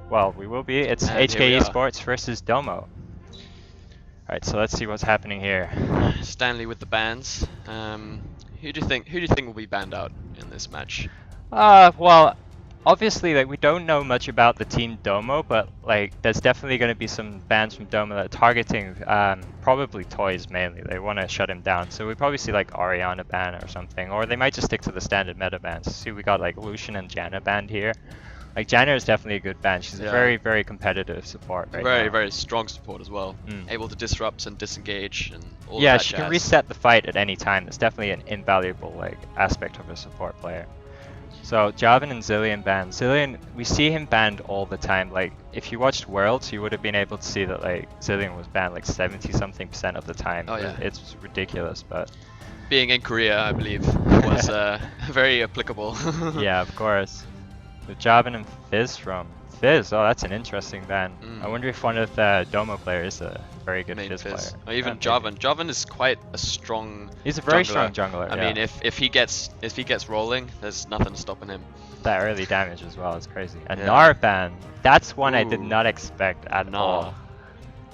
Well, we will be. It's And here we are. HKESports versus Domo. Alright, so let's see what's happening here. Stanley with the bans. Who do you think will be banned out in this match? Well, obviously, like, we don't know much about the team Domo, but like, there's definitely going to be some bans from Domo that are targeting probably Toys mainly. They want to shut him down, so we probably see like Ariana ban or something, or they might just stick to the standard meta bans. See, we got like Lucian and Janna banned here. Like, Janna is definitely a good ban. She's a very, very competitive support right now. Very strong support as well. Able to disrupt and disengage and all yeah, of that she jazz. can reset the fight at any time. That's definitely an invaluable like aspect of a support player. So Jarvan and Zilean banned. Zilean, we see him banned all the time. Like, if you watched Worlds, you would have been able to see that like Zilean was banned like 70-something% of the time. Oh yeah, it's ridiculous. But being in Korea, I believe, was very applicable. Yeah, of course. With Jarvan and Fizz from Fizz. Oh, that's an interesting ban. I wonder if one of the Domo players is a very good Fizz player. Or even Jarvan. Jarvan is quite a strong. He's a very strong jungler. I mean, if he gets rolling, there's nothing stopping him. That early damage as well is crazy. A Gnar ban. That's one I did not expect at all.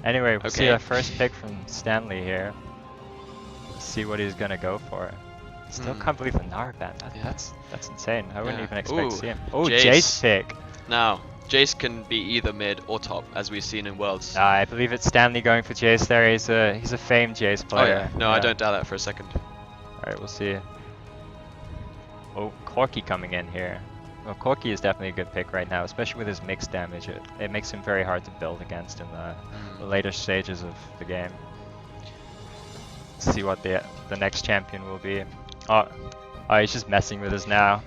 Anyway, we'll see our first pick from Stanley here. Let's see what he's gonna go for. Still can't believe the Gnar ban. That's insane. I wouldn't even expect to see him. Oh, Jace pick. Now, Jace can be either mid or top, as we've seen in Worlds. I believe it's Stanley going for Jace there. He's a famed Jace player. Oh yeah. No, I don't doubt that for a second. Alright, we'll see. Oh, Corki coming in here. Well, Corki is definitely a good pick right now, especially with his mixed damage. It makes him very hard to build against in the later stages of the game. Let's see what the next champion will be. Oh, he's just messing with us now.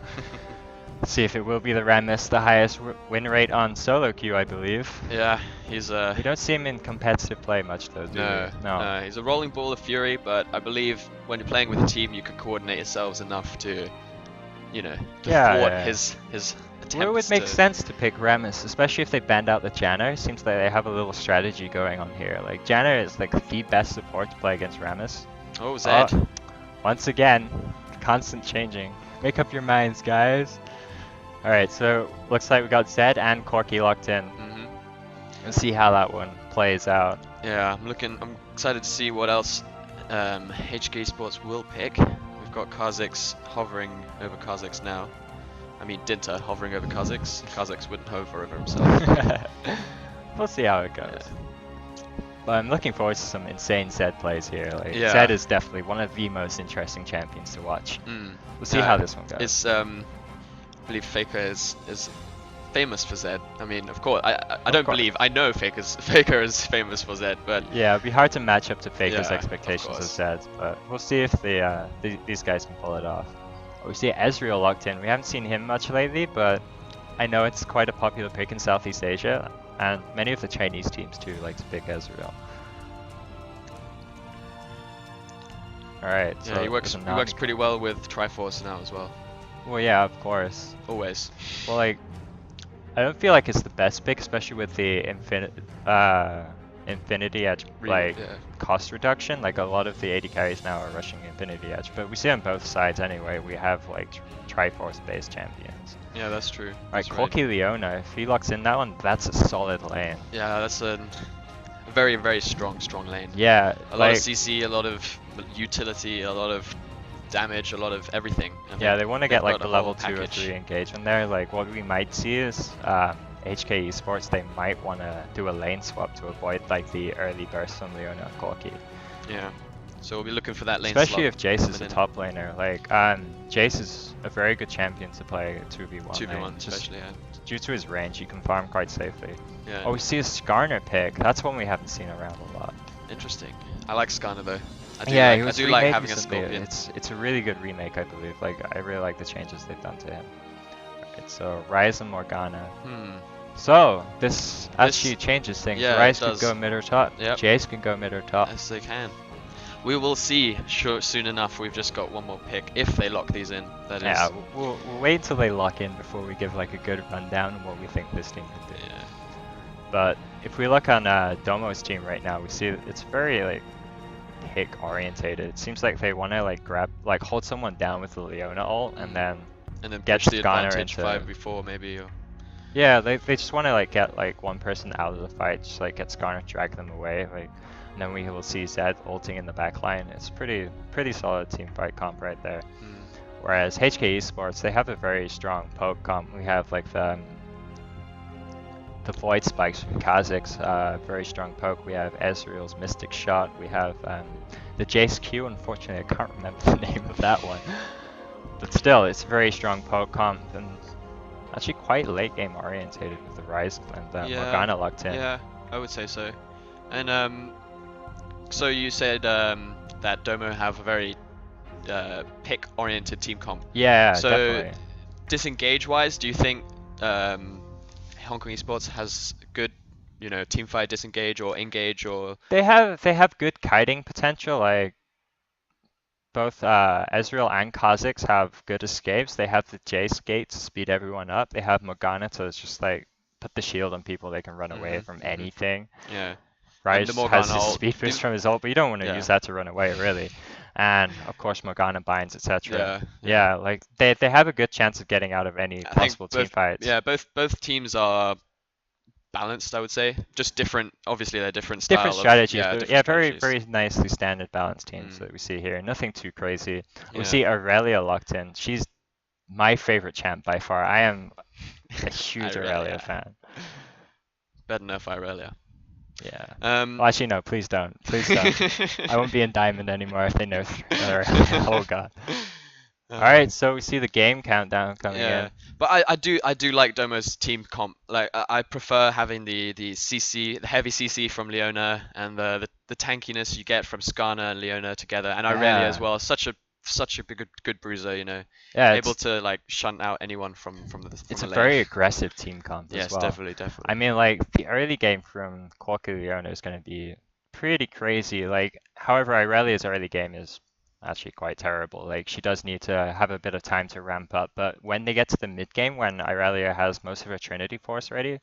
Let's see if it will be the Rammus, the highest win rate on solo queue, I believe. Yeah, he's We don't see him in competitive play much though, do we? No, he's a rolling ball of fury, but I believe when you're playing with a team, you can coordinate yourselves enough to, you know, thwart his attempts. Well, it would make sense to pick Rammus, especially if they banned out the Janna. Seems like they have a little strategy going on here. Like, Janna is like the best support to play against Rammus. Oh, Zed. Once again, constant changing. Make up your minds, guys. Alright, so looks like we got Zed and Corki locked in. Let's see how that one plays out. Yeah, I'm excited to see what else HKESports will pick. We've got Kha'Zix hovering over Kha'Zix now. I mean, Dinta hovering over Kha'Zix. Kha'Zix wouldn't hover over himself. We'll see how it goes. But I'm looking forward to some insane Zed plays here. Like, Zed is definitely one of the most interesting champions to watch. We'll see how this one goes. It's, I believe Faker is famous for Zed. I mean, of course, I don't believe, I know Faker is famous for Zed, but yeah, it'd be hard to match up to Faker's expectations of Zed, but we'll see if these guys can pull it off. Oh, we see Ezreal locked in. We haven't seen him much lately, but I know it's quite a popular pick in Southeast Asia. And many of the Chinese teams too like to pick Ezreal. Alright, so he works pretty well with Triforce now as well. Well, yeah, of course. Always. Well, like, I don't feel like it's the best pick, especially with the Infinity Edge cost reduction. Like, a lot of the AD carries now are rushing Infinity Edge, but we see on both sides anyway. We have like Triforce based champions. Yeah, that's true. Alright, Corki Leona, if he locks in that one, that's a solid lane. Yeah, that's a very strong lane. Yeah, a lot of CC, a lot of utility, a lot of damage, a lot of everything. Yeah, they want to get like the level 2 or 3 engagement there. Like, what we might see is HKESports, they might want to do a lane swap to avoid like the early burst from Leona and Corki. Yeah. So we'll be looking for that lane especially if Jace is a top laner. Like, Jace is a very good champion to play 2v1. 2v1 especially, due to his range, he can farm quite safely. Yeah. Oh, we see a Skarner pick. That's one we haven't seen around a lot. Interesting. I like Skarner though. I do like having a Scorpion. It's a really good remake, I believe. Like, I really like the changes they've done to him. Alright, so Ryze and Morgana. So this actually changes things. Yeah, Ryze can go mid or top. Yep. Jace can go mid or top. Yes, they can. We will see soon enough. We've just got one more pick if they lock these in. That is. Yeah, we'll wait until they lock in before we give like a good rundown of what we think this team could do. Yeah. But if we look on Domo's team right now, we see that it's very like pick orientated. It seems like they want to like hold someone down with the Leona ult and then get push the advantage into 5v4 maybe. Or... Yeah, they just want to like get like one person out of the fight, just like get Skarner, drag them away, like, and then we will see Zed ulting in the back line. It's pretty solid team fight comp right there. Whereas HK Esports, they have a very strong poke comp. We have like the Void Spikes from Kha'Zix, very strong poke. We have Ezreal's Mystic Shot. We have the Jace Q. Unfortunately, I can't remember the name of that one. But still, it's a very strong poke comp and actually quite late game orientated with the Ryze and Morgana locked in. Yeah, I would say so. And so you said that Domo have a very pick oriented team comp. Yeah, so definitely. Disengage wise, do you think Hong Kong Esports has good, team fight disengage or engage or? They have good kiting potential. Like both Ezreal and Kha'Zix have good escapes. They have the Jace gate to speed everyone up. They have Morgana to just like put the shield on people. They can run away from anything. Yeah. Ryze has his speed boost from his ult, but you don't want to use that to run away, really. And of course Morgana binds, etc. Yeah, like they have a good chance of getting out of any possible team fights. Yeah, both teams are balanced, I would say. Just different. Obviously, they're different styles. Different strategies, but very nicely standard balanced teams that we see here. Nothing too crazy. We see Aurelia locked in. She's my favorite champ by far. I am a huge Aurelia fan. Better nerf Aurelia. Yeah. Well, actually, no. Please don't. Please don't. I won't be in Diamond anymore if they nerf Aurelia. Oh god. All right, so we see the game countdown coming in. But I do like Domo's team comp. Like I prefer having the CC, the heavy CC from Leona, and the tankiness you get from Skarner and Leona together, and Aurelia as well. Such a good bruiser, Yeah, able to like shunt out anyone from the. It's a very aggressive team comp as well. Yes, definitely. I mean, like the early game from Quokka Leona is going to be pretty crazy. Like, however, Aurelia's early game is actually quite terrible. Like, she does need to have a bit of time to ramp up, but when they get to the mid game, when Aurelia has most of her Trinity Force ready,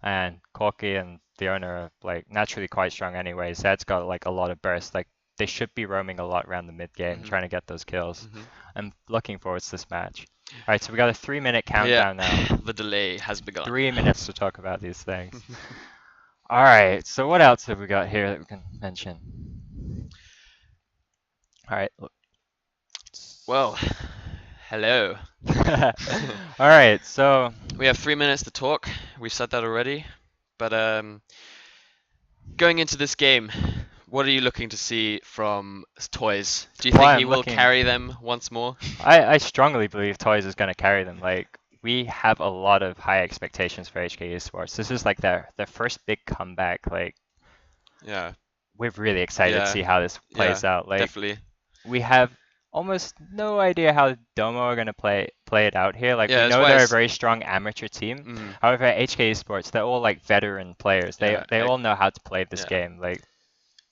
and Corky and Leona are like naturally quite strong anyway, Zed's got like a lot of burst. Like, they should be roaming a lot around the mid game, trying to get those kills. I'm looking forward to this match. All right, so we got a 3-minute countdown now. The delay has begun. 3 minutes to talk about these things. All right, so what else have we got here that we can mention? All right. Well, hello. All right, so we have 3 minutes to talk. We've said that already, but going into this game, what are you looking to see from Toys? Do you think he will carry them once more? I strongly believe Toys is going to carry them. Like, we have a lot of high expectations for HKESports. This is like their first big comeback. Like, yeah, we're really excited to see how this plays out. Like, definitely. We have almost no idea how Domo are going to play it out here. Like, we know they're a very strong amateur team. However, at HKESports, they're all like veteran players. They all know how to play this game. Like,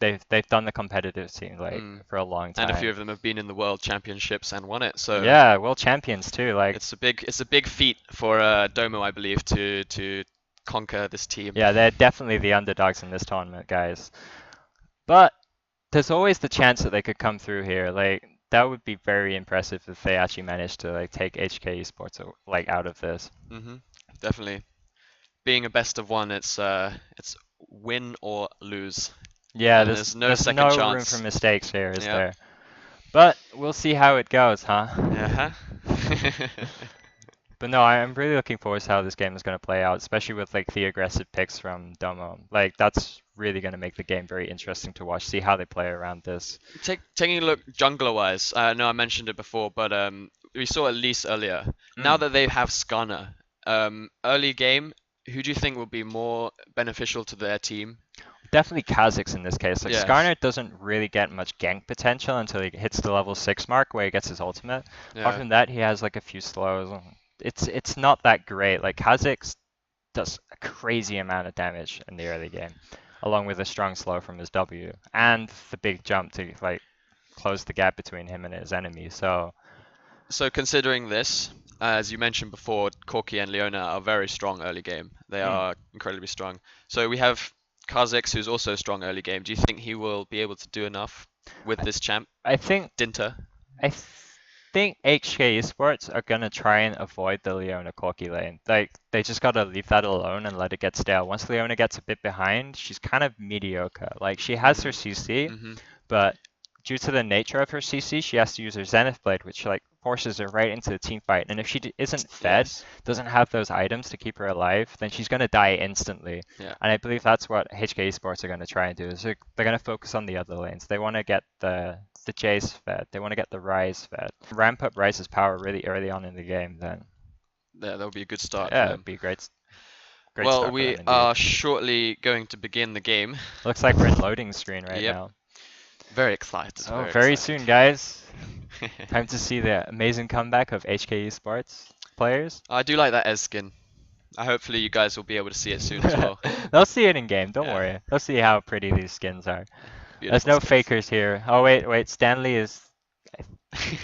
they've done the competitive scene like for a long time. And a few of them have been in the World Championships and won it. So yeah, world champions too. Like, it's a big feat for Domo, I believe, to conquer this team. Yeah, they're definitely the underdogs in this tournament, guys. But there's always the chance that they could come through here. Like, that would be very impressive if they actually managed to like take HKESports like out of this. Definitely. Being a best of one, it's win or lose. Yeah, and there's no second chance. Room for mistakes here, is there? But we'll see how it goes, huh? But no, I'm really looking forward to how this game is going to play out, especially with like the aggressive picks from Domo. Like, that's really going to make the game very interesting to watch. See how they play around this. Taking a look jungler-wise, I know I mentioned it before, but we saw Elise earlier. Now that they have Skarner, early game, who do you think will be more beneficial to their team? Definitely Kha'Zix in this case. Like, Skarner doesn't really get much gank potential until he hits the level 6 mark where he gets his ultimate. Apart from that, he has like a few slows. It's not that great. Like, Kha'Zix does a crazy amount of damage in the early game, along with a strong slow from his W and the big jump to like close the gap between him and his enemy. So considering this, as you mentioned before, Corki and Leona are very strong early game. They are incredibly strong. So we have Kha'Zix, who's also strong early game. Do you think he will be able to do enough with this champ? I think Dinter. think HK Esports are gonna try and avoid the Leona Corki lane. Like, they just gotta leave that alone and let it get stale. Once Leona gets a bit behind, she's kind of mediocre. Like, she has her CC, but due to the nature of her CC, she has to use her Zenith Blade, which like forces her right into the team fight. And if she isn't fed, doesn't have those items to keep her alive, then she's gonna die instantly. Yeah. And I believe that's what HK Esports are gonna try and do. Is they're gonna focus on the other lanes. They want to get the Jace fed. They want to get the Ryze fed. Ramp up Ryze's power really early on in the game. Then that would be a good start. Yeah, it'd be great. Well, start we are shortly going to begin the game. Looks like we're in loading screen right now. Very excited. Oh, very soon, guys. Time to see the amazing comeback of HK Esports players. I do like that Ez skin. Hopefully you guys will be able to see it soon as well. They'll see it in game, don't worry. They'll see how pretty these skins are. Beautiful There's no skins. fakers here. Oh wait, Stanley is...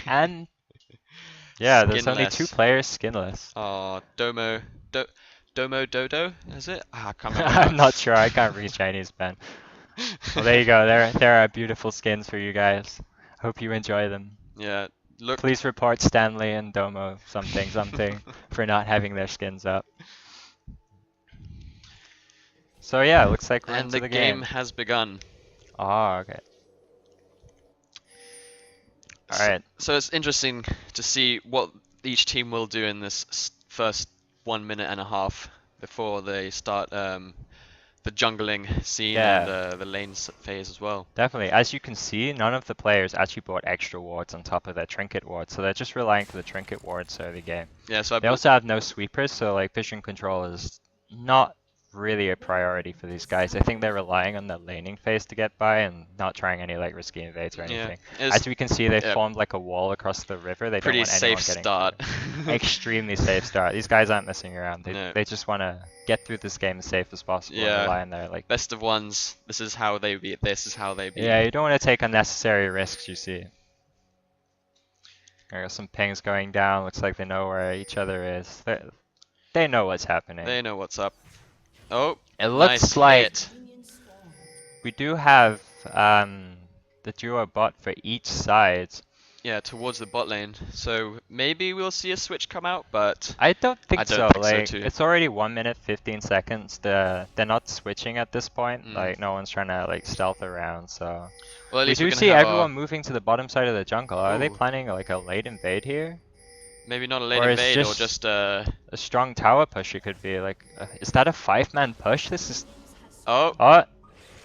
and... Yeah, there's only 2 players skinless. Oh, Domo Dodo, is it? I can't remember. I'm not sure, I can't read Chinese, Ben. Well, there you go. There are beautiful skins for you guys. Hope you enjoy them. Yeah, look. Please report Stanley and Domo something for not having their skins up. So yeah, it looks like we're into the game. And the game has begun. Oh, okay. All right. So it's interesting to see what each team will do in this first 1 minute and a half before they start the jungling scene and the lane phase as well. Definitely. As you can see, none of the players actually bought extra wards on top of their trinket wards, so they're just relying for the trinket wards early game. Yeah, so they also have no sweepers, so like vision control is not really a priority for these guys. I think they're relying on the laning phase to get by and not trying any like risky invades or anything. As we can see, they formed like a wall across the river. They don't want anyone getting start. Extremely safe start. These guys aren't messing around. They just want to get through this game as safe as possible and rely on their like best of ones. This is how they beat. This is how they beat. Yeah, you don't want to take unnecessary risks, you see. There are some pings going down. Looks like they know where each other is. They know what's happening. They know what's up. Oh, it looks like we do have the duo bot for each side. Yeah, towards the bot lane. So maybe we'll see a switch come out, but I don't think so. Like so too. It's already 1 minute 15 seconds. They're not switching at this point. Like no one's trying to like stealth around. So well, at least we do see everyone moving to the bottom side of the jungle. Are they planning like a late invade here? Maybe not a late invade, or just a strong tower push. It could be like, is that a 5-man push? This is. Oh,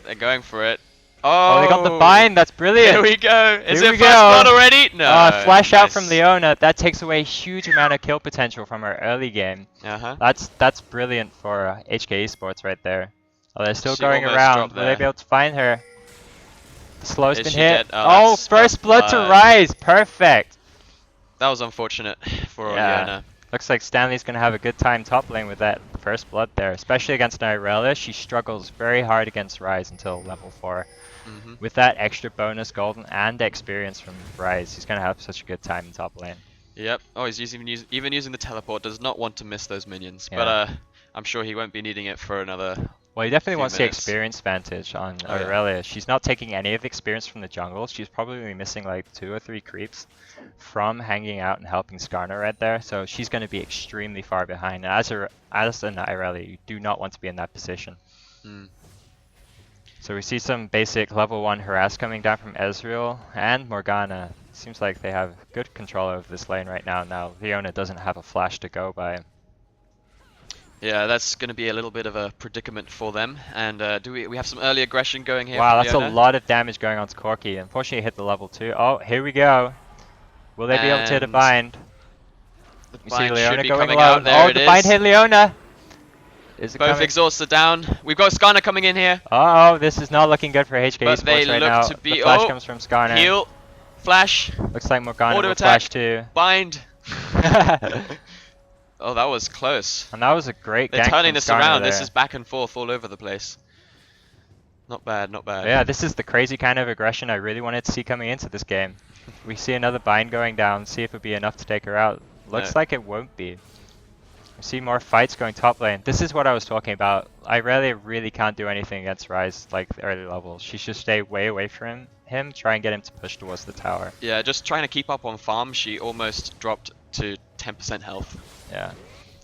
they're going for it. Oh, they got the bind. That's brilliant. Here we go. Is it first blood already? No. Flash out from Leona. That takes away a huge amount of kill potential from her early game. That's brilliant for HK Esports right there. Oh, they're still going around. Will they be able to find her? The slow's been hit. Oh, first blood to Ryze. Perfect. That was unfortunate for Leona. Looks like Stanley's going to have a good time top lane with that first blood there, especially against Irelia. She struggles very hard against Ryze until level 4. With that extra bonus golden and experience from Ryze, he's going to have such a good time in top lane. Yep. Oh, he's even using the teleport. Does not want to miss those minions, but I'm sure he won't be needing it for another. Well, he definitely wants the experience advantage on Irelia. She's not taking any of the experience from the jungle. She's probably missing like 2 or 3 creeps from hanging out and helping Skarner right there. So she's going to be extremely far behind. And as an Irelia, you do not want to be in that position. So we see some basic level 1 harass coming down from Ezreal and Morgana. Seems like they have good control over this lane right now. Now Leona doesn't have a flash to go by. Yeah, that's going to be a little bit of a predicament for them. And do we have some early aggression going here? Wow, that's a lot of damage going on to Corki. Unfortunately, hit the level 2. Oh, here we go. Will they be able to hit a bind? We see Leona going low. Oh, the bind hit Leona. Is it Both exhausts are down. We've got Skarner coming in here. Uh-oh, this is not looking good for HK Esports right now. To be, the flash comes from Skarner. Heal. Flash. Looks like Morgana will flash too. Bind. Oh, that was close. And that was a great gank. They're turning this around. There. This is back and forth all over the place. Not bad, not bad. Yeah, this is the crazy kind of aggression I really wanted to see coming into this game. We see another bind going down. See if it'll be enough to take her out. Looks like it won't be. We see more fights going top lane. This is what I was talking about. Irelia really can't do anything against Ryze like the early levels. She should stay way away from him, try and get him to push towards the tower. Yeah, just trying to keep up on farm. She almost dropped to 10% health. Yeah.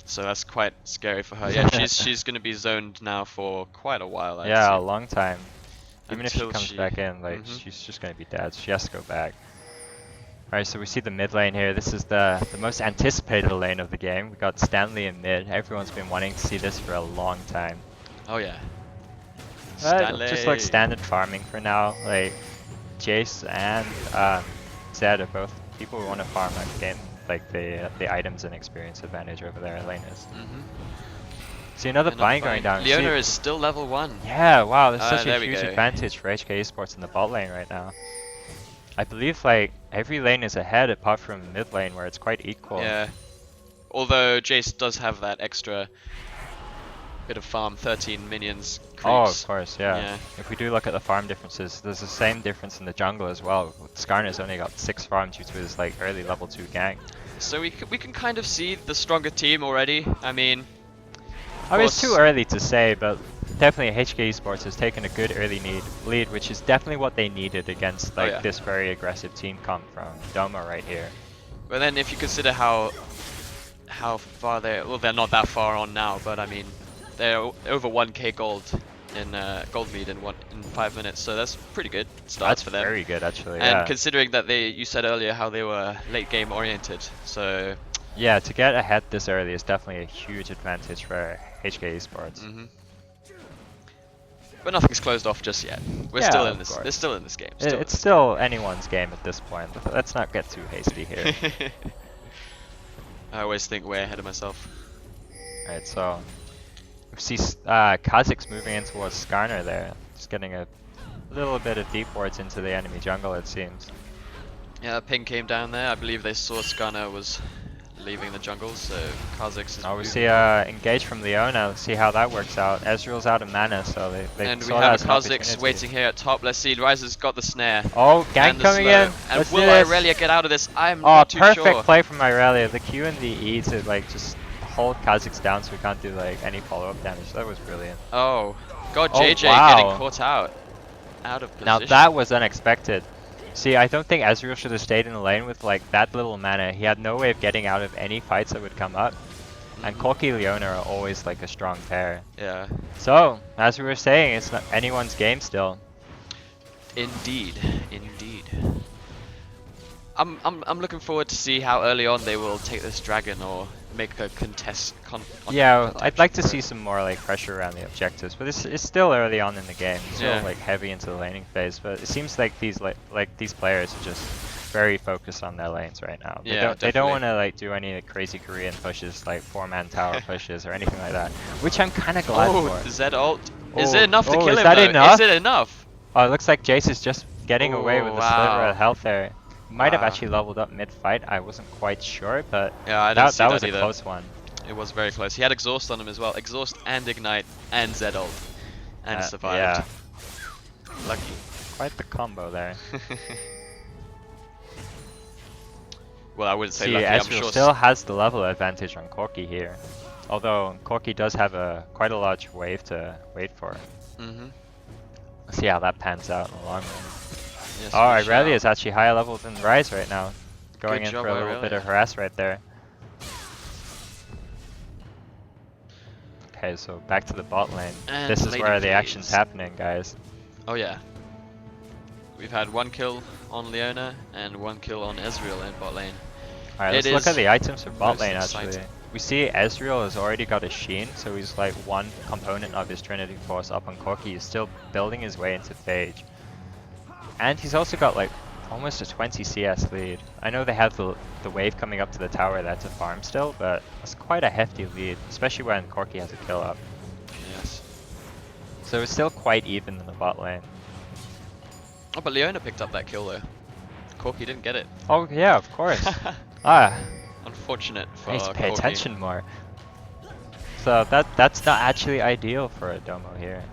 So that's quite scary for her. Yeah, she's going to be zoned now for quite a while. I'd Yeah, say. a long time. Even if she Until comes back in, like she's just going to be dead. She has to go back. Alright, so we see the mid lane here. This is the most anticipated lane of the game. We got Stanley in mid. Everyone's been wanting to see this for a long time. Oh yeah. Stanley. Just like standard farming for now. Like Jace and Zed are both people who want to farm and gain like the items and experience advantage over their laners. See another bind going down. Leona is still level 1. Yeah, wow, there's such a huge go. advantage for HKESports in the bot lane right now. I believe like every lane is ahead apart from mid lane where it's quite equal. Yeah. Although Jace does have that extra bit of farm, 13 minions creeps. Oh, of course, yeah. If we do look at the farm differences, there's the same difference in the jungle as well. Skarner's only got 6 farm due to his like early level 2 gank. So we can kind of see the stronger team already. I mean, it's too early to say, but definitely HKESports has taken a good early lead, which is definitely what they needed against like this very aggressive team comp from Domo right here. But then if you consider how far they're not that far on now, but I mean they're over 1k gold in gold lead in 5 minutes, so that's pretty good start for them. That's very good actually. And considering that you said earlier how they were late game oriented, so yeah, to get ahead this early is definitely a huge advantage for HKESports. But nothing's closed off just yet. We're still in this. They're still in this game. It's still anyone's game at this point. Let's not get too hasty here. I always think way ahead of myself. Alright, so we see Kha'Zix moving in towards Skarner there, just getting a little bit of deep wards into the enemy jungle, it seems. Yeah, ping came down there. I believe they saw Skarner was leaving the jungle, so Kha'Zix is. Oh, we see engage from Leona. Let's see how that works out. Ezreal's out of mana, so they and we saw have a that Kha'Zix waiting here at top. Let's see, Ryze has got the snare. Oh, gank coming in. And Let's will Irelia get out of this? I'm not too sure. Perfect play from Irelia. The Q and the E to like just hold Kha'Zix down so we can't do like any follow-up damage. That was brilliant. Oh, God, JJ wow. getting caught out of position. Now that was unexpected. See, I don't think Ezreal should have stayed in the lane with like that little mana. He had no way of getting out of any fights that would come up. And Corki Leona are always like a strong pair. Yeah. So, as we were saying, it's not anyone's game still. Indeed, indeed. I'm looking forward to see how early on they will take this dragon or make a contest. Yeah, I'd like to see some more like pressure around the objectives, but it's still early on in the game. It's still like heavy into the laning phase, but it seems like these players are just very focused on their lanes right now. They don't want to like do any crazy Korean pushes like 4-man tower pushes or anything like that, which I'm kind of glad for. Zed ult. Is it enough to kill him? Is that enough? Is it enough? Oh, it looks like Jace is just getting away with a sliver of health there. Might have actually leveled up mid-fight. I wasn't quite sure, but I that was either. A close one. It was very close. He had exhaust on him as well. Exhaust and ignite and Zed ult, and survived. Yeah. Lucky. Quite the combo there. Well, I wouldn't say lucky. I'm sure still has the level advantage on Corki here, although Corki does have quite a large wave to wait for. Let's see how that pans out in the long run. Yes, Irelia is actually higher level than Ryze right now. Going in for a little bit of harass right there. Okay, so back to the bot lane. And this is where the action's happening, guys. Oh yeah. We've had 1 kill on Leona and 1 kill on Ezreal in bot lane. Alright, let's look at the items for bot lane actually. We see Ezreal has already got a Sheen, so he's like one component of his Trinity Force up on Corki. He's still building his way into Phage. And he's also got like almost a 20 CS lead. I know they have the wave coming up to the tower there to farm still, but it's quite a hefty lead, especially when Corki has a kill up. Yes. So it's still quite even in the bot lane. Oh, but Leona picked up that kill though. Corki didn't get it. Oh yeah, of course. Unfortunate for Needs to pay Corki. attention more. So that's not actually ideal for a Domo here.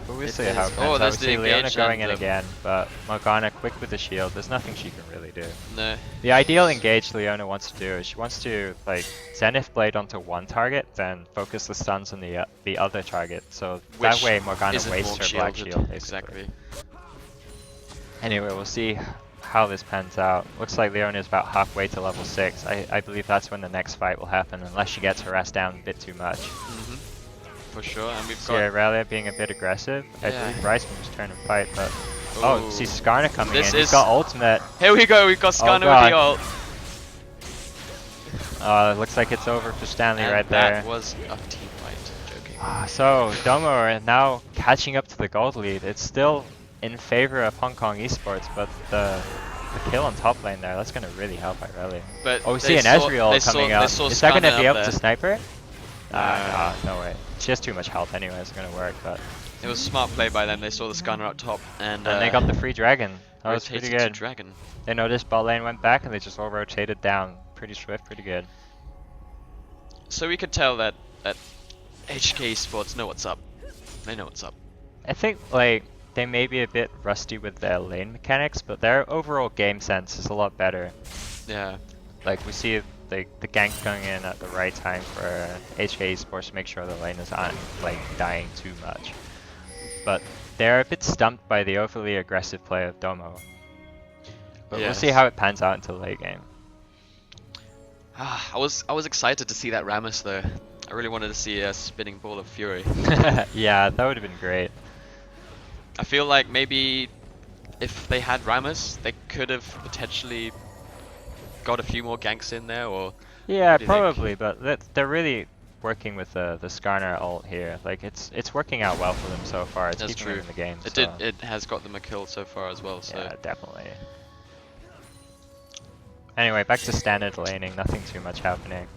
But we'll It see is. how it Oh, pans out. there's We the see Leona engage going in and the- again, but Morgana quick with the shield. There's nothing she can really do. No. The ideal engage Leona wants to do is she wants to like Zenith Blade onto one target, then focus the stuns on the other target. So that Which way Morgana isn't wastes more her black shielded. shield basically. Exactly. Anyway, we'll see how this pans out. Looks like Leona is about halfway to level 6. I believe that's when the next fight will happen, unless she gets harassed down a bit too much. For sure, and we've See got... Aurelia being a bit aggressive. I Yeah. believe Rice can just turn and fight, but... Ooh. Oh, see Skarner coming This in. He's is- got ultimate. Here we go, we've got Skarner with God. the ult. It looks like it's over for Stanley And right there. that was a team fight. Joking. So, Domo are now catching up to the gold lead. It's still in favor of Hong Kong esports, but the kill on top lane there, that's going to really help Aurelia. But Oh, we they see an saw- Ezreal they coming saw- up. they saw Is that going to Skarner be up able to there. snipe her? Nah. No way. She has too much health anyway, it's going to work, but... It was a smart play by them. They saw the Skarner up top and they got the free dragon. That was rotated pretty to good. Dragon. They noticed bot lane went back and they just all rotated down. Pretty swift, pretty good. So we could tell that HKESports know what's up. They know what's up. I think like they may be a bit rusty with their lane mechanics, but their overall game sense is a lot better. Yeah. Like we see the gank going in at the right time for HKESports to make sure the lane is not like dying too much. But they're a bit stumped by the overly aggressive play of Domo. But we'll see Yes. how it pans out until late game. I was excited to see that Rammus though. I really wanted to see a spinning ball of fury. Yeah, that would have been great. I feel like maybe if they had Rammus, they could have potentially got a few more ganks in there, or Yeah, what do you think? probably, but they're really working with the Skarner ult here. Like it's working out well for them so far. It's That's keeping true. them in the game. It so. it has got them a kill so far as well. So Yeah, definitely. Anyway, back to standard laning. Nothing too much happening.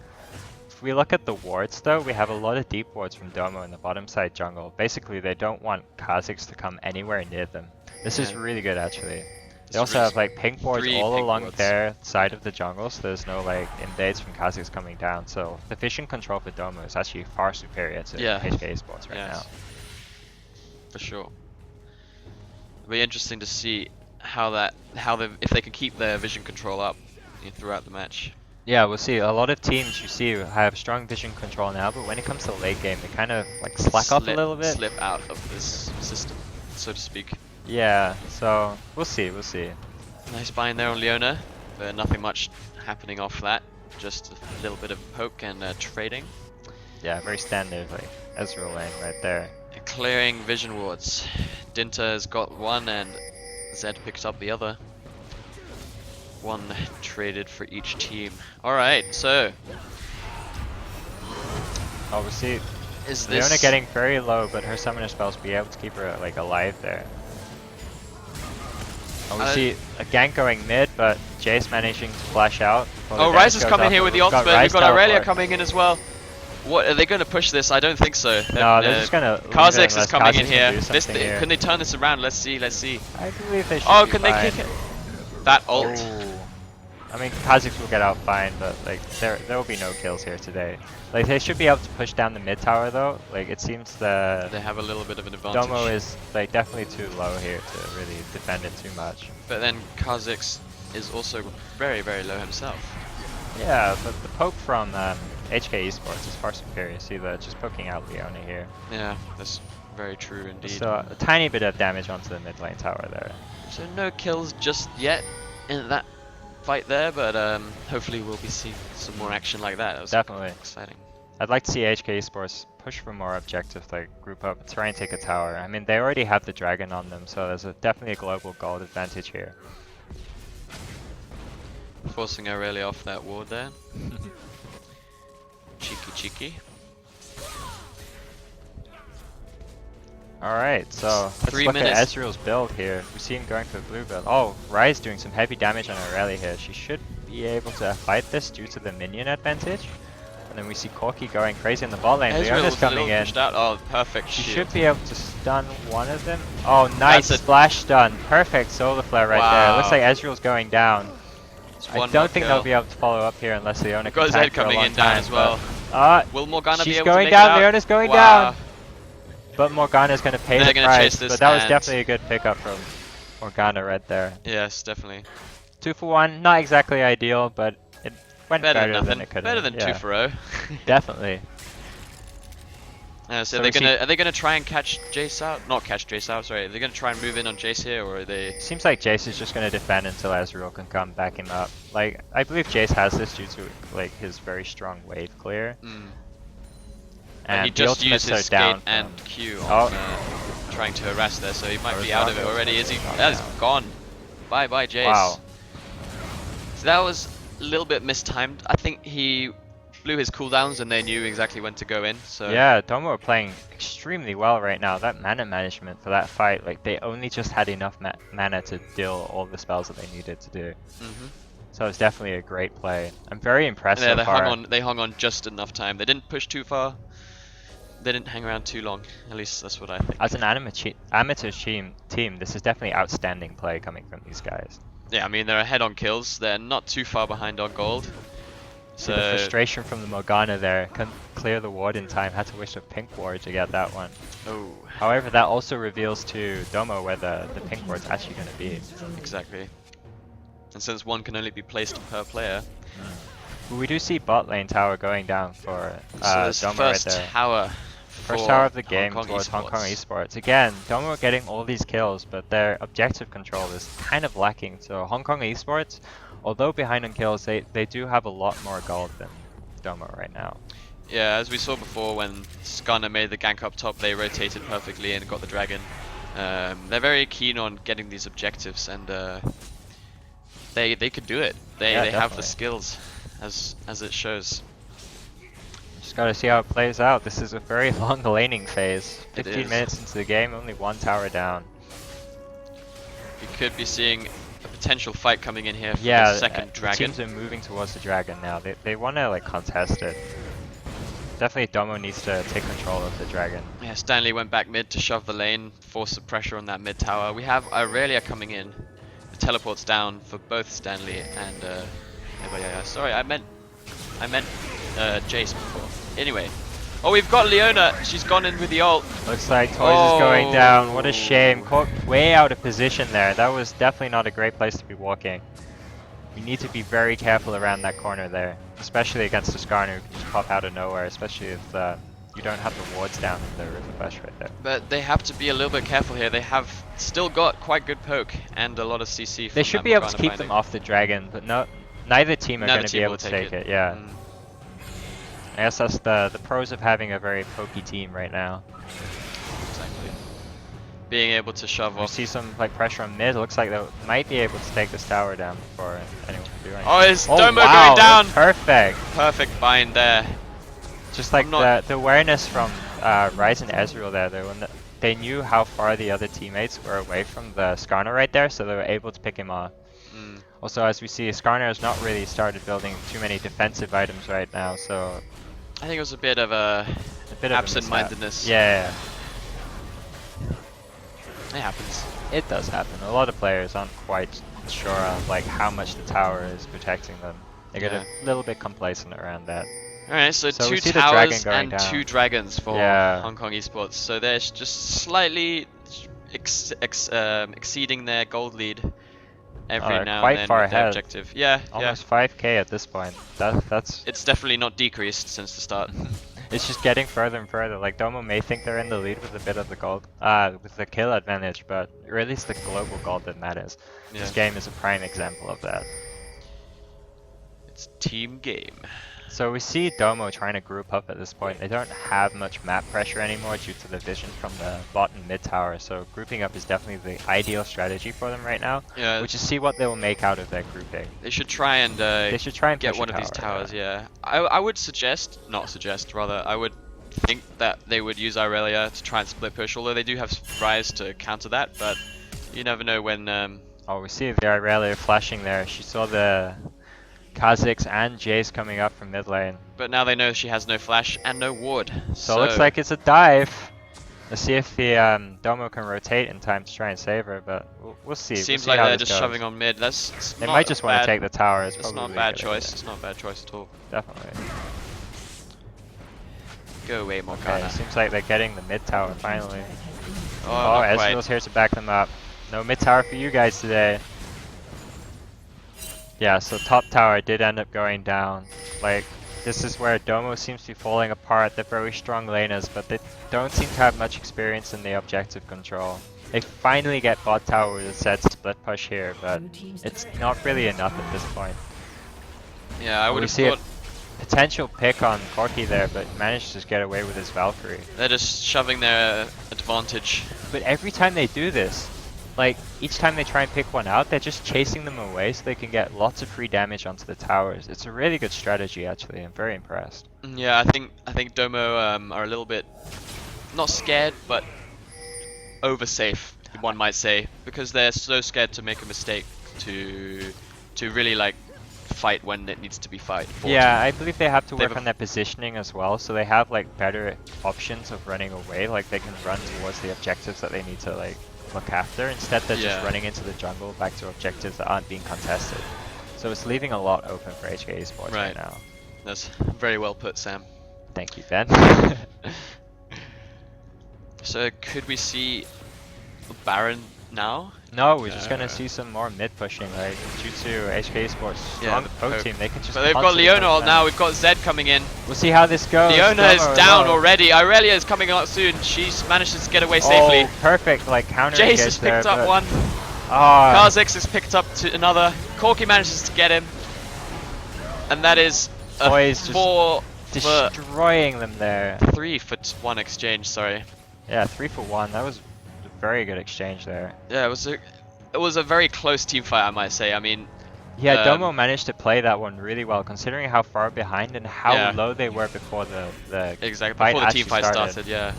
If we look at the wards though, we have a lot of deep wards from Domo in the bottom side jungle. Basically, they don't want Kha'Zix to come anywhere near them. This is Yeah. really good actually. It's They also really have like pink wards 3 all pink along wards. their side of the jungle, so there's no like invades from Kha'Zix coming down. So the vision control for Domo is actually far superior to Yeah. HKESports right Yes. now. for sure. It'll be interesting to see if they can keep their vision control up throughout the match. Yeah, we'll see. A lot of teams you see have strong vision control now, but when it comes to late game, they kind of like slack off a little bit. Slip out of this system, so to speak. Yeah, so we'll see, we'll see. Nice bind there on Leona, but nothing much happening off that. Just a little bit of poke and trading. Yeah, very standard like Ezreal lane right there. And clearing vision wards. Dinta has got one and Zed picks up the other. One traded for each team. Alright, so Oh, we'll see. is Leona this getting very low, but her summoner spells be able to keep her like alive there. Oh, we see a gank going mid, but Jace managing to flash out. before the Oh, damage Ryze is goes coming off, here but with the we've got ultimate. We've Ryze got Aurelia teleport. coming in as well. What are they going to push this? I don't think so. No, they're just gonna. leave it Kha'Zix is unless coming in Kha'Zix here. can do This something here. can they turn this around? Let's see. Let's see. I believe they should. Oh, be can they fine. kick it? That ult. Ooh. I mean, Kha'Zix will get out fine, but like there will be no kills here today. Like they should be able to push down the mid tower though. Like it seems the They have a little bit of an advantage. Domo is like definitely too low here to really defend it too much. But then Kha'Zix is also very, very low himself. Yeah, but the poke from HKESports is far superior. See that just poking out Leona here. Yeah, that's very true indeed. So a tiny bit of damage onto the mid lane tower there. So no kills just yet in that fight there, but hopefully we'll be seeing some more action like that. That was Definitely. exciting. I'd like to see HKESports push for more objectives, like group up and try and take a tower. I mean, they already have the dragon on them, so there's definitely a global gold advantage here. Forcing Aurelia off that ward there. Cheeky. Alright, so let's 3 look minutes. at Ezreal's build here. We see him going for the blue build. Oh, Ryze doing some heavy damage on Aurelia here. She should be able to fight this due to the minion advantage. And then we see Corki going crazy in the bot lane. Ezreal Leona's was a coming little in. pushed out. Oh, perfect She shield. should be able to stun one of them. Oh, nice That's a- splash stun. Perfect solar flare right there. It looks Wow. like Ezreal's going down. It's I one don't more think kill. they'll be able to follow up here unless Leona can Got tank Zed for a coming long in down time, as well. but- Will Morgana be she's able to going make down. it out? Leona's going Wow. down. but Morgana's going to pay the price. But that was definitely a good pickup from Morgana right there. Yes, definitely. 2 for 1, not exactly ideal, but it went better than it could have. Better than 2 for 0. Definitely. So are they gonna try and catch Jace out? Not catch Jace out, sorry. Are they gonna try and move in on Jace here, or are they? Seems like Jace is just gonna defend until Ezreal can come back him up. Like, I believe Jace has this due to like his very strong wave clear. And he just used his skate and Q on trying to harass there, so he might be out of it already. Is he? That is gone. Bye bye Jace. Wow. So that was a little bit mistimed. I think he blew his cooldowns and they knew exactly when to go in. So yeah, Domo are playing extremely well right now. That mana management for that fight, like they only just had enough mana to deal all the spells that they needed to do. So it's definitely a great play. I'm very impressed so far. They hung on just enough time. They didn't push too far. They didn't hang around too long. At least that's what I think. As an amateur team, this is definitely outstanding play coming from these guys. Yeah, I mean they're ahead on kills. They're not too far behind on gold. So the frustration from the Morgana there, couldn't clear the ward in time, had to wish a pink ward to get that one. Oh. However, that also reveals to Domo where the pink ward's actually going to be. Exactly. And since one can only be placed per player. We do see bot lane tower going down for Domo right there. First tower of the game towards Hong Kong ESports. Again, Domo are getting all these kills, but their objective control is kind of lacking. So Hong Kong ESports, although behind on kills, they do have a lot more gold than Domo right now. Yeah, as we saw before when Skarner made the gank up top, they rotated perfectly and got the dragon. They're very keen on getting these objectives, and they could do it. They have the skills, as it shows. Just gotta see how it plays out. This is a very long laning phase. 15 minutes into the game, only one tower down. You could be seeing a potential fight coming in here for the second dragon. Teams are moving towards the dragon now. They want to like contest it. Definitely Domo needs to take control of the dragon. Yeah, Stanley went back mid to shove the lane, force some pressure on that mid tower. We have Irelia coming in. The teleport's down for both Stanley and sorry, I meant Jace before. Anyway. Oh, we've got Leona. She's gone in with the ult. Looks like Toys is going down. What a shame. Caught way out of position there. That was definitely not a great place to be walking. You need to be very careful around that corner there, especially against a Skarner who can just pop out of nowhere, especially if you don't have the wards down in the river flash right there. But they have to be a little bit careful here. They have still got quite good poke and a lot of CC. They should be able to keep them off the dragon, but neither team are going to be able to take it. Yeah. I guess that's the pros of having a very pokey team right now. Exactly. Being able to shove off. See some like pressure on mid. Looks like they might be able to take this tower down before anyone can do anything. Oh, is Domo going down? Perfect. Perfect bind there. Just like the awareness from Ryze and Ezreal there, they knew how far the other teammates were away from the Skarner right there, so they were able to pick him off. Also, as we see, Skarner has not really started building too many defensive items right now, so I think it was a bit of absent-mindedness. Yeah. It happens. It does happen. A lot of players aren't quite sure on like how much the tower is protecting them. They get a little bit complacent around that. Alright, so 2 towers and 2 dragons for Hong Kong ESports. So they're just slightly exceeding their gold lead every now and then far with their objective. Yeah, almost 5k at this point. That's. It's definitely not decreased since the start. It's just getting further and further. Like Domo may think they're in the lead with a bit of the gold, with the kill advantage, but really it's the global gold that matters. Yeah. This game is a prime example of that. It's team game. So we see Domo trying to group up at this point. They don't have much map pressure anymore due to the vision from the bot and mid tower, so grouping up is definitely the ideal strategy for them right now. Yeah. Which is see what they will make out of their grouping. They should try and get one of these towers, yeah. I would I would think that they would use Irelia to try and split push, although they do have Ryze to counter that, but you never know when Oh, we see the Irelia flashing there. She saw the Kha'Zix and Jace coming up from mid lane. But now they know she has no flash and no ward. So it looks like it's a dive. Let's see if the Domo can rotate in time to try and save her, but we'll see. Seems like they're just shoving on mid. They might just want to take the tower. It's not a bad choice. It's not a bad choice at all. Definitely. Go away, Okay, Morgana. it seems like they're getting the mid tower finally. Oh, Oh, not quite. Ezreal's here to back them up. No mid tower for you guys today. Yeah, so top tower did end up going down. Like, this is where Domo seems to be falling apart. They're very strong laners, but they don't seem to have much experience in the objective control. They finally get bot tower with a set split push here, but it's not really enough at this point. Yeah, I would We have see a thought potential pick on Corki there, but managed to get away with his Valkyrie. they're just shoving their advantage. But every time they do this, like, each time they try and pick one out, they're just chasing them away so they can get lots of free damage onto the towers. It's a really good strategy, actually. I'm very impressed. Yeah, I think Domo are a little bit not scared, but over safe, one might say, because they're so scared to make a mistake to really like fight when it needs to be fought. Yeah, I believe they have to They work have a- on their positioning as well, so they have like better options of running away. Like they can run towards the objectives that they need to like look after. Instead, they're just running into the jungle back to objectives that aren't being contested. So it's leaving a lot open for HKESports right now. That's very well put, Sam. Thank you, Ben. So could we see Baron now? No, we're just gonna see some more mid pushing. Like due to HKESports' strong the poke poke. team, they can just. But they've got constantly Leona poke ult them. now. We've got Zed coming in. We'll see how this goes. Leona is Domo down low. already. Irelia is coming out soon. She's managed to get away safely. Oh, perfect! Like counter. Jace has picked up one. Oh, Kha'Zix has picked up to another. Corki manages to get him. And that is a Boys just 4 for destroying them there. 3 for 1 exchange, sorry. Yeah, 3 for 1. That was a very good exchange there. Yeah, it was a very close team fight, I might say. I mean, Yeah, Domo managed to play that one really well, considering how far behind and how Yeah. low they were before the exactly fight before the team actually fight started, yeah.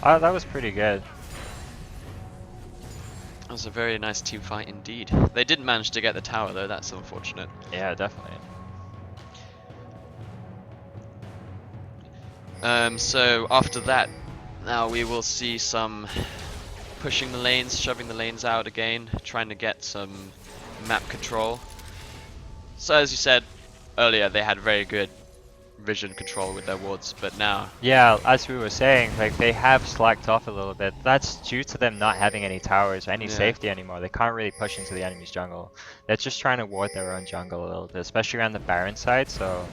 Oh, that was pretty good. That was a very nice team fight indeed. They didn't manage to get the tower though, that's unfortunate. Yeah, definitely. So after that, now we will see some pushing the lanes, shoving the lanes out again, trying to get some map control. So as you said earlier, they had very good vision control with their wards, but now... Yeah, as we were saying, like they have slacked off a little bit. That's due to them not having any towers or any safety anymore. They can't really push into the enemy's jungle. They're just trying to ward their own jungle a little bit, especially around the Baron side, so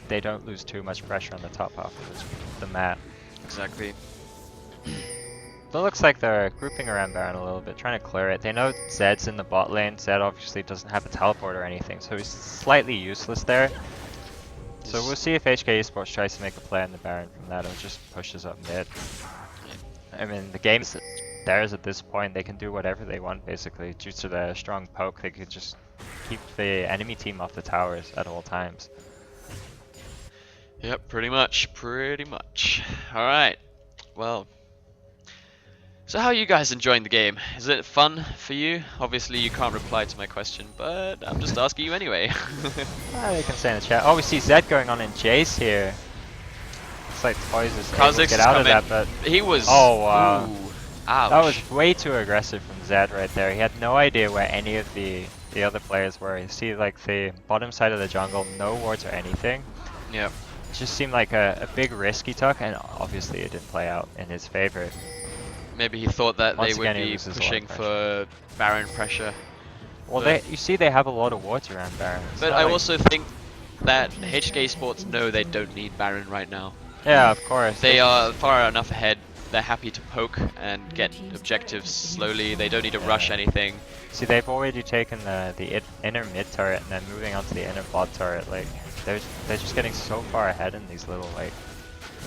they don't lose too much pressure on the top half of the map. Exactly. But it looks like they're grouping around Baron a little bit, trying to clear it. They know Zed's in the bot lane. Zed obviously doesn't have a teleport or anything, so he's slightly useless there. So we'll see if HKESports tries to make a play on the Baron from that or just pushes up mid. I mean, the game's theirs at this point. They can do whatever they want, basically. Due to their strong poke, they could just keep the enemy team off the towers at all times. Yep, pretty much. Alright, well. So how are you guys enjoying the game? Is it fun for you? Obviously you can't reply to my question, but I'm just asking you anyway. They can say in the chat. Oh, we see Zed going on in Jace here. It's like Toys is able to get out of that, but he was... Oh, wow. Ooh, ouch. That was way too aggressive from Zed right there. He had no idea where any of the other players were. You see like the bottom side of the jungle, no wards or anything. Yep. It just seemed like a big risk he took, and obviously it didn't play out in his favor. Maybe he thought that Once they would again, he be loses a lot of pushing pressure. for Baron pressure. Well, But- you see they have a lot of wards around Baron. It's But not I like- also think that HKESports know they don't need Baron right now. Yeah, of course. They are far enough ahead. They're happy to poke and get objectives slowly. They don't need to rush anything. See, they've already taken the inner mid turret and then moving on to the inner bot turret. Like, they're just getting so far ahead in these little like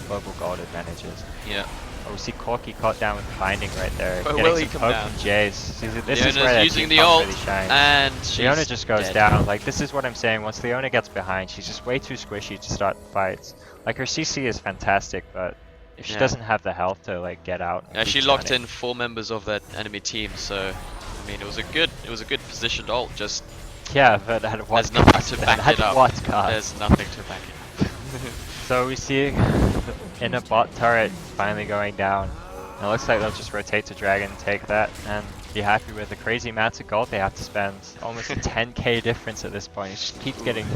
global gold advantages. Yeah. Oh, we see Corki caught down with the binding right there. But getting will he some come poke down? from Jace. See, this is Leona's where that using team the comp ult, really shines. and she's Leona just goes dead. down. Like, this is what I'm saying. Once Leona gets behind, she's just way too squishy to start fights. Like, her CC is fantastic, but if she doesn't have the health to like get out. Yeah, she locked in 4 members of that enemy team, so I mean it was a good positioned ult. Just yeah, but at what there's nothing cost? to back At it up. what cost? There's nothing to back it up. So we see the inner bot turret finally going down. And it looks like they'll just rotate to Dragon, take that, and be happy with the crazy amounts of gold they have to spend. Almost a 10k difference at this point. It just keeps getting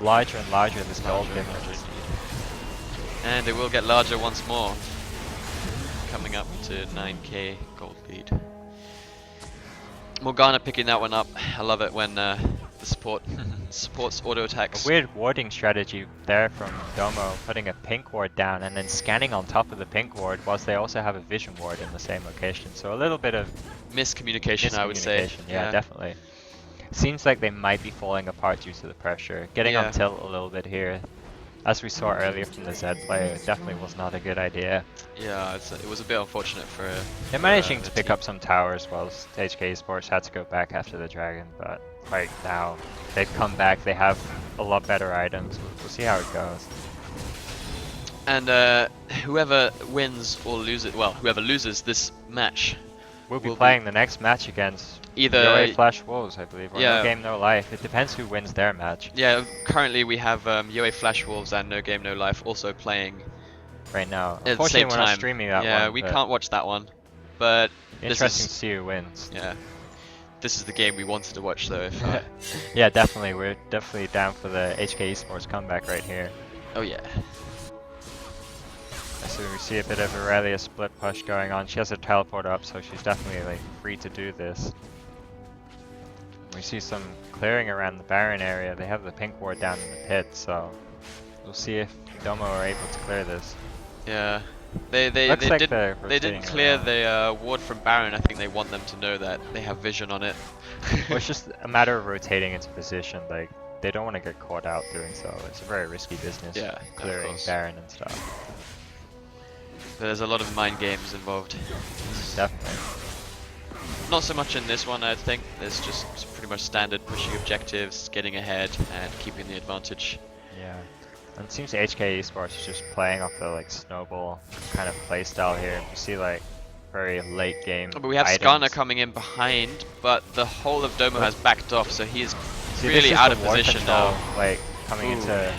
larger and larger, this gold difference. And it will get larger once more. Coming up to 9k gold lead. Morgana picking that one up. I love it when the supports auto attacks. A weird warding strategy there from Domo, putting a pink ward down and then scanning on top of the pink ward whilst they also have a vision ward in the same location. So a little bit of miscommunication, I would say. Yeah, definitely. Seems like they might be falling apart due to the pressure. Getting on tilt a little bit here. As we saw earlier from the Z play, it definitely was not a good idea. Yeah, it was a bit unfortunate for they're managing to pick up some towers whilst HKESports had to go back after the dragon, but right now they've come back, they have a lot better items. We'll see how it goes. And whoever wins or loses, well, whoever loses this match will be playing the next match against either UA Flash Wolves, I believe, or No Game No Life. It depends who wins their match. Yeah, currently we have UA Flash Wolves and No Game No Life also playing right now. At the same Unfortunately, we're not streaming that one. Yeah, we can't watch that one. But interesting to see who wins. Yeah, this is the game we wanted to watch, though. If, yeah, definitely. We're definitely down for the HKESports comeback right here. Oh yeah. So we see a bit of Aurelia split push going on. She has a teleport up, so she's definitely like free to do this. We see some clearing around the Baron area. They have the pink ward down in the pit, so we'll see if Domo are able to clear this. Yeah, they didn't clear the ward from Baron. I think they want them to know that they have vision on it. Well, it's just a matter of rotating into position. Like they don't want to get caught out doing so. It's a very risky business. Yeah, clearing Baron and stuff. There's a lot of mind games involved. Definitely. Not so much in this one, I think. There's just pretty much standard pushing objectives, getting ahead, and keeping the advantage. Yeah. And it seems HKESports is just playing off the like snowball kind of playstyle here. You see like very late game. Oh, but we have Skarner coming in behind, but the whole of Domo has backed off, so he is really out of position now. Like coming into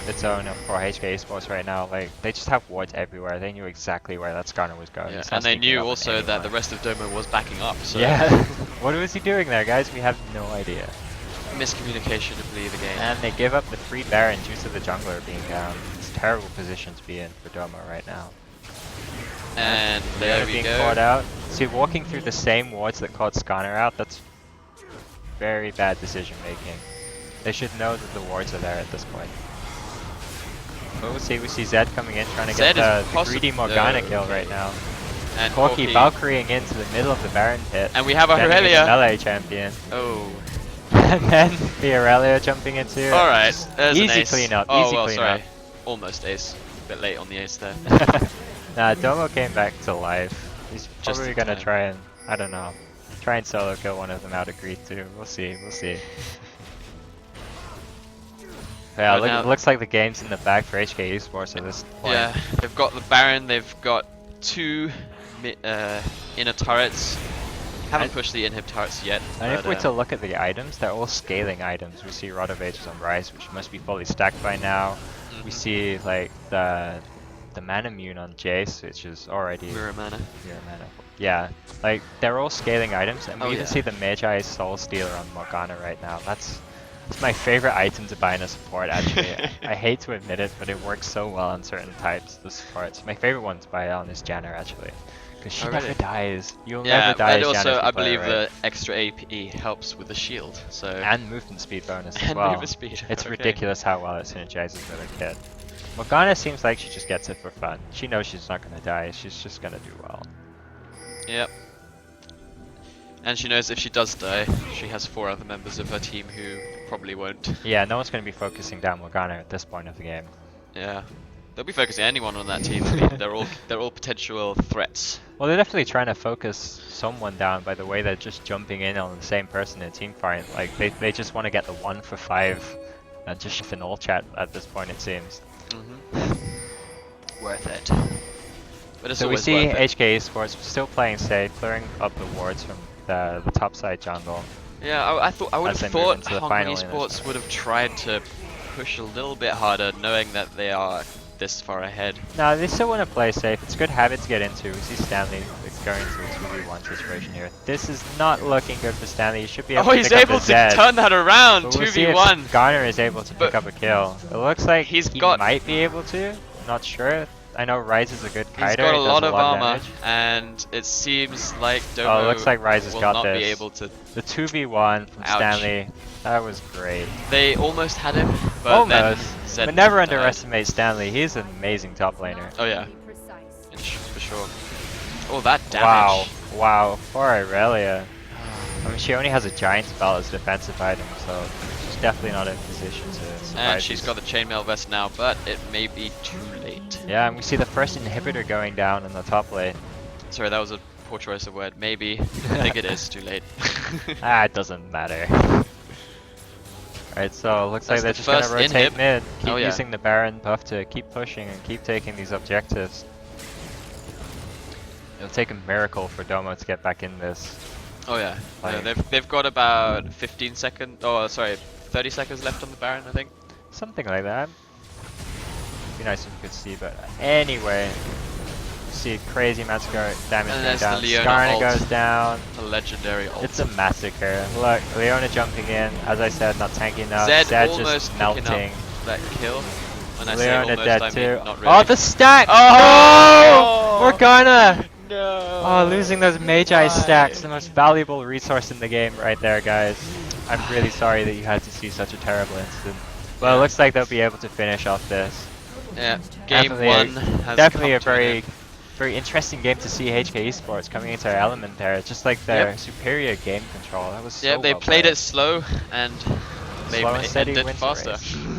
its own for HKESports right now. Like they just have wards everywhere. They knew exactly where that Skarner was going. Yeah, and they knew also that the rest of Domo was backing up. So yeah. What was he doing there, guys? We have no idea. Miscommunication to play the game. And they give up the free Baron due to the jungler being down. It's a terrible position to be in for Domo right now. And there we being go. Caught out. See, walking through the same wards that caught Skarner out, that's very bad decision making. They should know that the wards are there at this point. But we'll see Zed coming in, trying to get the greedy Morgana kill right now. And Corki Valkyrieing into the middle of the Baron pit. And we have a Aurelia. Melee champion. Oh. And then the Aurelia jumping into. Alright, there's easy an ace. cleanup. Oh, easy well, cleanup. sorry. Almost ace. A bit late on the ace there. Nah, Domo came back to life. He's probably gonna try and, I don't know, try and solo kill one of them out of greed too. We'll see. Yeah, looks like the game's in the bag for HKESports at this point. Yeah, they've got the Baron, they've got two inner turrets. Haven't pushed the inhib turrets yet. And if we're to look at the items, they're all scaling items. We see Rod of Ages on Rise, which must be fully stacked by now. We see like the mana immune on Jace, which is already Mirror mana. Yeah, like they're all scaling items, and we even see the Magi Soul Stealer on Morgana right now. It's my favorite item to buy in a support, actually. I hate to admit it, but it works so well on certain types of supports. My favorite one to buy on is Janna, actually. Because she never dies. You'll never die as Janna. And also, I believe the extra AP helps with the shield. So and movement speed bonus as well. Movement speed. It's ridiculous how well it synergizes with her kit. Morgana seems like she just gets it for fun. She knows she's not going to die, she's just going to do well. Yep. And she knows if she does die, she has 4 other members of her team who probably won't. Yeah, no one's going to be focusing down Morgana at this point of the game. Yeah. They'll be focusing anyone on that team. I mean, they're all potential threats. Well, they're definitely trying to focus someone down by the way they're just jumping in on the same person in a team fight. Like they just want to get the 1 for 5 and just in all chat at this point, it seems. Worth it. But it's so we see HKESports still playing safe, clearing up the wards from the top side jungle. Yeah, I would have thought Kong ESports would have tried to push a little bit harder, knowing that they are this far ahead. No, they still want to play safe. It's a good habit to get into. We see Stanley going into a 2v1 situation here. This is not looking good for Stanley. He should be able to pick up he's able to turn that around. But 2v1. We'll see if Garner is able to pick up a kill. It looks like he might be able to. not sure. I know Rise is a good kiter. He's got a lot of armor, damage. and it seems like Domo Oh, it looks like Rise has will got not this. be able to. The 2v1 from Ouch. Stanley, that was great. They almost had him, but Almost. then Zed But never died. underestimate Stanley. He's an amazing top laner. Oh yeah, for sure. Oh, that Wow, damage. wow. Poor Irelia. I mean, she only has a giant spell as defensive item, so she's definitely not in position to survive. And she's got the chainmail vest now, but it may be too late. Yeah, and we see the first inhibitor going down in the top lane. Sorry, that was a poor choice of word. Maybe. I think it is too late. It doesn't matter. Alright, so it looks like That's they're the just gonna first rotate inhib. mid. Keep Oh, yeah. using the Baron buff to keep pushing and keep taking these objectives. It'll take a miracle for Domo to get back in this. Oh yeah, Like- they've got about 15 seconds. Oh, sorry, 30 seconds left on the Baron, I think. Something like that. Be nice if you could see, but anyway. See crazy amounts of damage And going there's down. the Leona Skarna ult. goes down. A legendary ult. It's a massacre. Look, Leona jumping in. As I said, not tanky enough. Zed Zed almost just picking melting. up that kill. When I say Leona almost, dead I mean too. not really. Oh, the stack! Oh! No! Morgana! No! Oh, losing those Magi stacks, the most valuable resource in the game right there, guys. I'm really sorry that you had to see such a terrible incident. Well, it looks like they'll be able to finish off this. Yeah, game Definitely one has Definitely come a to an very, end. very interesting game to see HKESports coming into their element there. Just like their Yep. superior game control. That was so Yeah, they well played played. it slow and they Slow and steady ended wins the faster. race.